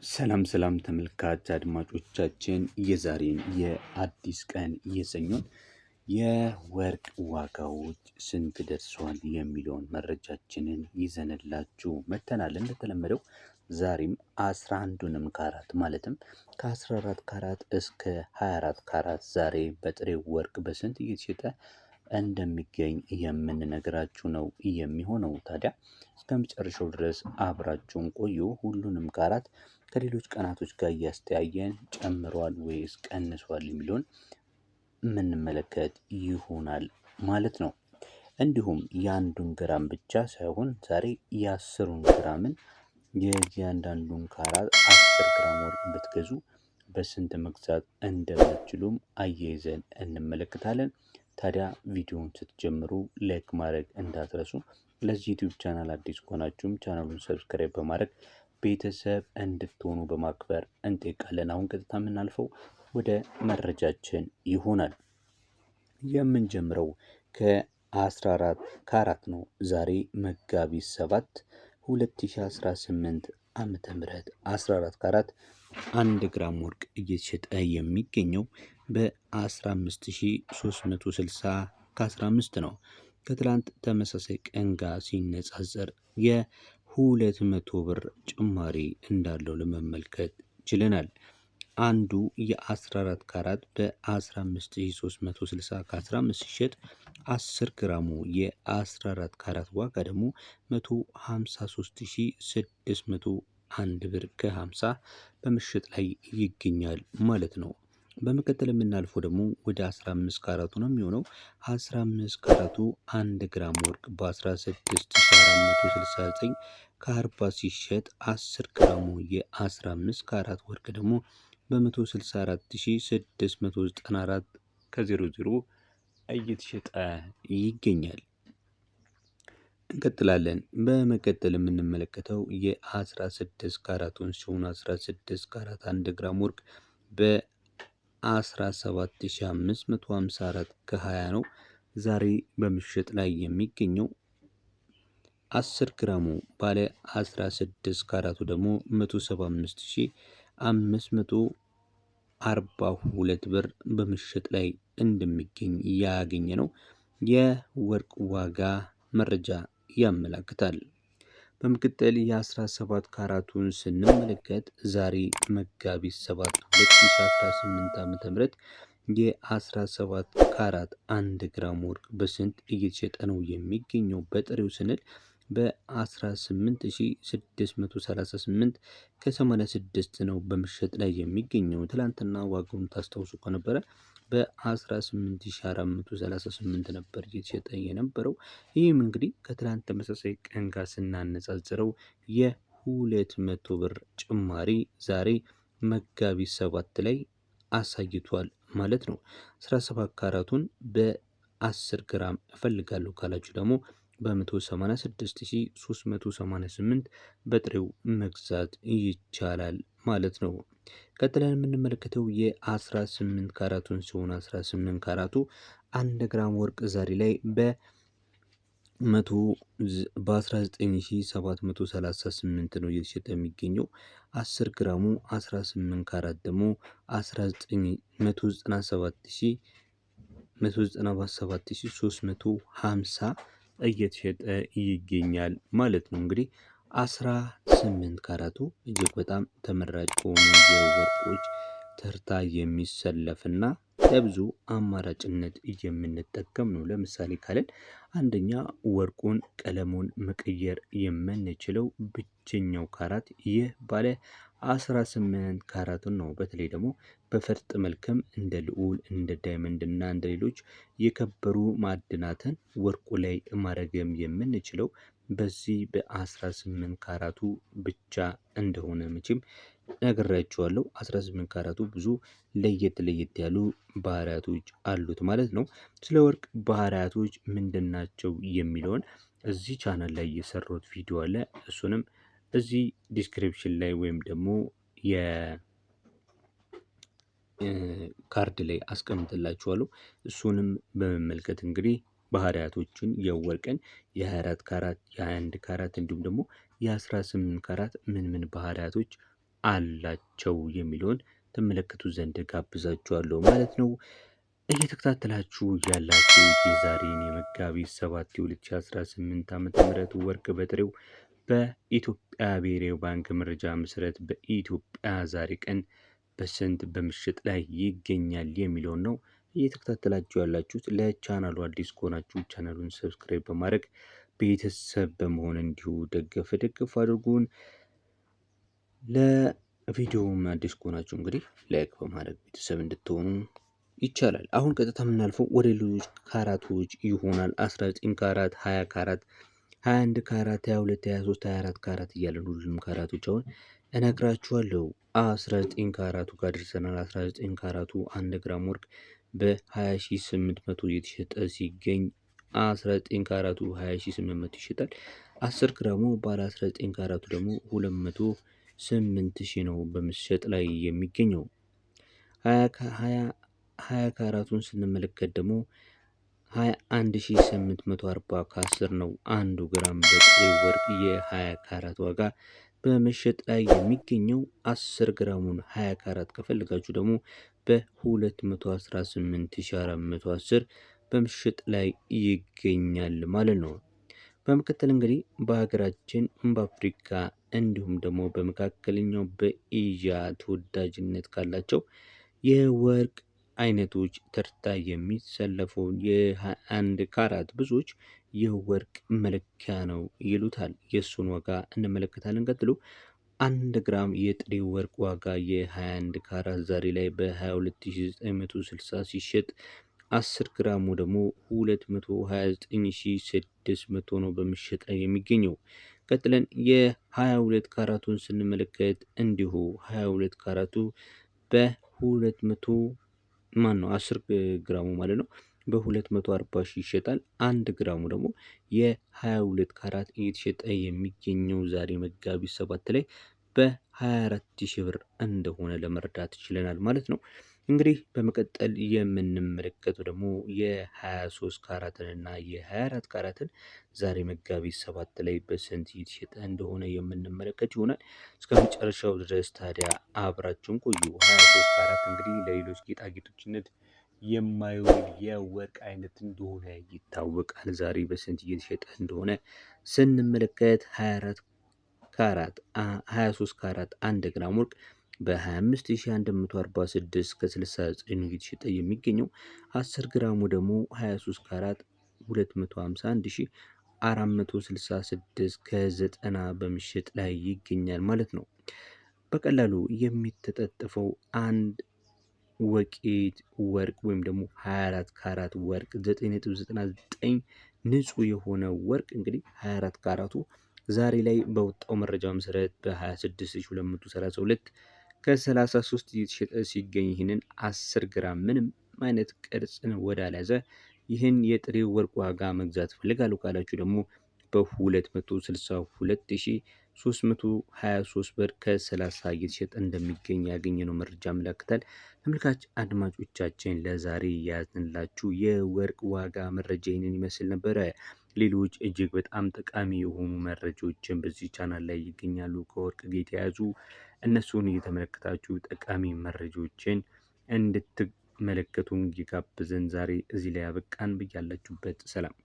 ሰላም ተመልካች አድማጮቻችን የዛሬን የአዲስ ቀን የሰኞን የወርቅ ዋጋዎች ስንት ደርሷል የሚለውን መረጃችንን ይዘንላችሁ መጥተናል። እንደተለመደው ዛሬም 11ዱንም ካራት ማለትም ከ14 ካራት እስከ 24 ካራት ዛሬ በጥሬው ወርቅ በስንት እየተሸጠ እንደሚገኝ የምንነግራችሁ ነው የሚሆነው። ታዲያ እስከ መጨረሻው ድረስ አብራችሁን ቆዩ። ሁሉንም ካራት ከሌሎች ቀናቶች ጋር እያስተያየን ጨምሯል ወይስ ቀንሷል የሚለውን የምንመለከት ይሆናል ማለት ነው። እንዲሁም የአንዱን ግራም ብቻ ሳይሆን ዛሬ የ10ን ግራምን የእያንዳንዱን ካራት 10 ግራም ወርቅ ብትገዙ በስንት መግዛት እንደምትችሉም አያይዘን እንመለከታለን። ታዲያ ቪዲዮውን ስትጀምሩ ላይክ ማድረግ እንዳትረሱ። ለዚህ ዩቲዩብ ቻናል አዲስ ከሆናችሁም ቻናሉን ሰብስክራይብ በማድረግ ቤተሰብ እንድትሆኑ በማክበር እንጠይቃለን። አሁን ቀጥታ የምናልፈው ወደ መረጃችን ይሆናል። የምንጀምረው ከ14 ካራት ነው። ዛሬ መጋቢት 7 2018 ዓመተ ምህረት 14 ካራት 1 ግራም ወርቅ እየተሸጠ የሚገኘው በ15360 ከ15 ነው። ከትላንት ተመሳሳይ ቀን ጋር ሲነጻጸር የ200 ብር ጭማሪ እንዳለው ለመመልከት ችለናል። አንዱ የ14 ካራት በ15360 ከ15 ሲሸጥ 10 ግራሙ የ14 ካራት ዋጋ ደግሞ 153601 ብር ከ50 በምሽጥ ላይ ይገኛል ማለት ነው። በመቀጠል የምናልፈው ደግሞ ወደ 15 ካራቱ ነው የሚሆነው። 15 ካራቱ 1 ግራም ወርቅ በ16469 ከ40 ሲሸጥ 10 ግራሙ የ15 ካራት ወርቅ ደግሞ በ164694 ከ00 እየተሸጠ ይገኛል። እንቀጥላለን። በመቀጠል የምንመለከተው የ16 ካራቱን ሲሆን 16 ካራት 1 ግራም ወርቅ በ17554 ከ20 ነው። ዛሬ በምሽጥ ላይ የሚገኘው 10 ግራሙ ባለ 16 ካራቱ ደግሞ 175542 ብር በምሽጥ ላይ እንደሚገኝ ያገኘ ነው የወርቅ ዋጋ መረጃ ያመላክታል። በመቀጠል የ17 ካራቱን ስንመለከት ዛሬ መጋቢት 7 2018 ዓ.ም የ17 ካራት 1 ግራም ወርቅ በስንት እየተሸጠ ነው የሚገኘው በጥሬው ስንል በ18638 ከ86 ነው በምሽጥ ላይ የሚገኘው። ትላንትና ዋጋውን ታስታውሱ ከነበረ በ18438 ነበር እየተሸጠ የነበረው። ይህም እንግዲህ ከትላንት ተመሳሳይ ቀን ጋር ስናነጻጽረው የ200 ብር ጭማሪ ዛሬ መጋቢት 7 ላይ አሳይቷል ማለት ነው። 17 ካራቱን በ10 ግራም እፈልጋለሁ ካላችሁ ደግሞ በ186388 በጥሬው መግዛት ይቻላል ማለት ነው። ቀጥለን የምንመለከተው የ18 ካራቱን ሲሆን 18 ካራቱ 1 ግራም ወርቅ ዛሬ ላይ በ19738 ነው እየተሸጠ የሚገኘው። 10 ግራሙ 18 ካራት ደግሞ 197350 እየተሸጠ ይገኛል ማለት ነው። እንግዲህ 18 ካራቱ እጅግ በጣም ተመራጭ ከሆኑ የወርቆች ተርታ የሚሰለፍና ለብዙ አማራጭነት የምንጠቀም ነው። ለምሳሌ ካለን አንደኛ ወርቁን ቀለሙን መቀየር የምንችለው ብቸኛው ካራት ይህ ባለ 18 ካራቱን ነው። በተለይ ደግሞ በፈርጥ መልክም እንደ ልዑል እንደ ዳይመንድ እና እንደ ሌሎች የከበሩ ማዕድናትን ወርቁ ላይ ማድረግም የምንችለው በዚህ በ18 ካራቱ ብቻ እንደሆነ መቼም ነግሬያችኋለሁ። 18 ካራቱ ብዙ ለየት ያሉ ባህሪያቶች አሉት ማለት ነው። ስለ ወርቅ ባህሪያቶች ምንድናቸው የሚለውን እዚህ ቻናል ላይ የሰሩት ቪዲዮ አለ። እሱንም እዚህ ዲስክሪፕሽን ላይ ወይም ደግሞ የካርድ ላይ አስቀምጥላችኋለሁ። እሱንም በመመልከት እንግዲህ ባህሪያቶችን የወርቅን የ24 ካራት የ21 ካራት እንዲሁም ደግሞ የ18 ካራት ምን ባህሪያቶች አላቸው የሚለውን ተመለከቱ ዘንድ ጋብዛችኋለሁ ማለት ነው። እየተከታተላችሁ ያላችሁ የዛሬን የመጋቢት 7 2018 ዓ.ም ወርቅ በጥሬው በኢትዮጵያ ብሔራዊ ባንክ መረጃ መሰረት በኢትዮጵያ ዛሬ ቀን በስንት በምሽጥ ላይ ይገኛል የሚለውን ነው እየተከታተላችሁ ያላችሁት። ለቻናሉ አዲስ ከሆናችሁ ቻናሉን ሰብስክራይብ በማድረግ ቤተሰብ በመሆን እንዲሁ ደገፍ አድርጉን። ለቪዲዮውም አዲስ ከሆናችሁ እንግዲህ ላይክ በማድረግ ቤተሰብ እንድትሆኑ ይቻላል። አሁን ቀጥታ የምናልፈው ወደ ሌሎች ካራቶች ይሆናል። 19 ካራት፣ 20 ካራት፣ 21 ካራት፣ 22፣ 23፣ 24 ካራት እያለን ሁሉንም ካራቶች አሁን እነግራችኋለሁ። 19 ካራቱ ጋር ደርሰናል። 19 ካራቱ 1 ግራም ወርቅ በ20,800 እየተሸጠ ሲገኝ 19 ካራቱ 20,800 ይሸጣል። 10 ግራሙ ባለ 19 ካራቱ ደግሞ 208,000 ነው በመሸጥ ላይ የሚገኘው። 20 ካራቱን ስንመለከት ደግሞ 21,840 ከ10 ነው። 1 ግራም በጥሬ ወርቅ የ20 ካራት ዋጋ በመሸጥ ላይ የሚገኘው። 10 ግራሙን 20 ካራት ከፈልጋችሁ ደግሞ በ218,410 በመሸጥ ላይ ይገኛል ማለት ነው። በመቀጠል እንግዲህ በሀገራችን በአፍሪካ እንዲሁም ደግሞ በመካከለኛው በኤዥያ ተወዳጅነት ካላቸው የወርቅ አይነቶች ተርታ የሚሰለፈው የ21 ካራት ብዙዎች የወርቅ መለኪያ ነው ይሉታል። የእሱን ዋጋ እንመለከታለን። ቀጥሎ 1 ግራም የጥሬ ወርቅ ዋጋ የ21 ካራት ዛሬ ላይ በ22,960 ሲሸጥ 10 ግራሙ ደግሞ 229,600 ነው በምሸጥ ላይ የሚገኘው። ቀጥለን የ22 ካራቱን ስንመለከት እንዲሁ 22 ካራቱ በ200 10 ግራሙ ማለት ነው በ240 ሺህ ይሸጣል። 1 ግራሙ ደግሞ የ22 ካራት እየተሸጠ የሚገኘው ዛሬ መጋቢት 7 ላይ በ24 ሺህ ብር እንደሆነ ለመረዳት ችለናል ማለት ነው። እንግዲህ በመቀጠል የምንመለከተው ደግሞ የ23 ካራትን እና የ24 ካራትን ዛሬ መጋቢት 7 ላይ በስንት እየተሸጠ እንደሆነ የምንመለከት ይሆናል። እስከ መጨረሻው ድረስ ታዲያ አብራችሁን ቆዩ። 23 ካራት እንግዲህ ለሌሎች ጌጣጌጦችነት የማይውል የወርቅ አይነት እንደሆነ ይታወቃል። ዛሬ በስንት እየተሸጠ እንደሆነ ስንመለከት 23 ካራት 1 ግራም ወርቅ በ25,146 ከ69 እየተሸጠ የሚገኘው። 10 ግራሙ ደግሞ 23 ካራት 251,466 ከ90 በምሸጥ ላይ ይገኛል ማለት ነው። በቀላሉ የሚተጣጠፈው አንድ ወቄት ወርቅ ወይም ደግሞ 24 ካራት ወርቅ 9.99 ንጹህ የሆነ ወርቅ እንግዲህ 24 ካራቱ ዛሬ ላይ በወጣው መረጃ መሰረት በ26,232 ከ33 እየተሸጠ ሲገኝ ይህንን 10 ግራም ምንም አይነት ቅርጽን ወዳልያዘ ይህን የጥሬ ወርቅ ዋጋ መግዛት ፈልጋለሁ ካላችሁ ደግሞ በ262,323 ብር ከ30 እየተሸጠ እንደሚገኝ ያገኘነው መረጃ ያመለክታል። ተመልካች አድማጮቻችን ለዛሬ ያዝንላችሁ የወርቅ ዋጋ መረጃ ይህንን ይመስል ነበረ። ሌሎች እጅግ በጣም ጠቃሚ የሆኑ መረጃዎችን በዚህ ቻናል ላይ ይገኛሉ ከወርቅ ጋር የተያያዙ። እነሱን እየተመለከታችሁ ጠቃሚ መረጃዎችን እንድትመለከቱን እየጋበዝን ዛሬ እዚህ ላይ ያበቃን። በያላችሁበት ሰላም